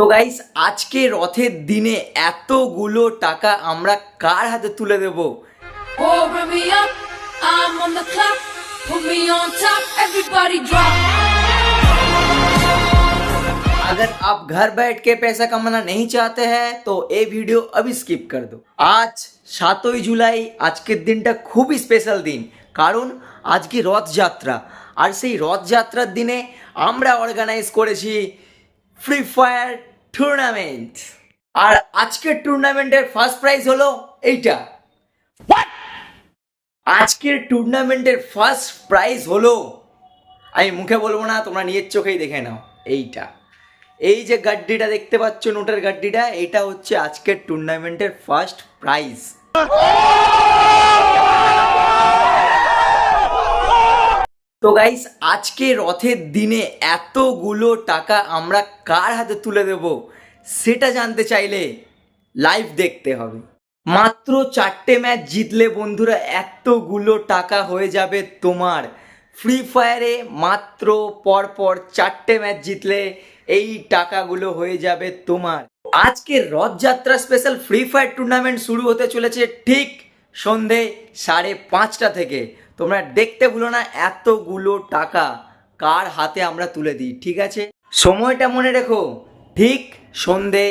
তো গাইস, আজকে রথের দিনে এতগুলো টাকা আমরা কার হাতে তুলে দেব? Oh, bring me up, I'm on the clock. Put me on top, everybody drop. अगर आप घर बैठ के पैसा कमाना नहीं चाहते हैं तो ये वीडियो अभी स्किप कर दो। आज 7ই জুলাই, আজকের দিনটা খুবই স্পেশাল দিন, কারণ আজকে রথযাত্রা। আর সেই রথযাত্রার দিনে আমরা অর্গানাইজ করেছি ফ্রি ফায়ার টুর্নামেন্ট। আর আজকের টুর্নামেন্টের ফার্স্ট প্রাইজ হলো এইটা। আজকের টুর্নামেন্টের ফার্স্ট প্রাইজ হলো, আমি মুখে বলবো না, তোমরা নিজের চোখেই দেখে নাও, এইটা। এই যে গাড্ডিটা দেখতে পাচ্ছ, নোটের গাড্ডিটা, এটা হচ্ছে আজকের টুর্নামেন্টের ফার্স্ট প্রাইজ। তো গাইস, আজকে রথের দিনে এতগুলো টাকা আমরা কার হাতে তুলে দেব সেটা জানতে চাইলে লাইভ দেখতে হবে। মাত্র 4টে ম্যাচ জিতলে বন্ধুরা এতগুলো টাকা হয়ে যাবে তোমার। ফ্রি ফায়ারে মাত্র পরপর 4টে ম্যাচ জিতলে এই টাকাগুলো হয়ে যাবে তোমার। আজকে Rathyatra special Free Fire tournament শুরু হতে চলেছে ঠিক সন্ধে 5:30টা থেকে। তোমরা দেখতে ভুলো না এতগুলো টাকা কার হাতে আমরা তুলে দিই, ঠিক আছে? সময়টা মনে রেখো, ঠিক সন্ধে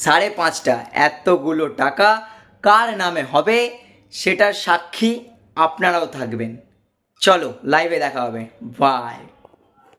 5:30টা। এতগুলো টাকা কার নামে হবে সেটার সাক্ষী আপনারাও থাকবেন। চলো লাইভে দেখা হবে, বাই।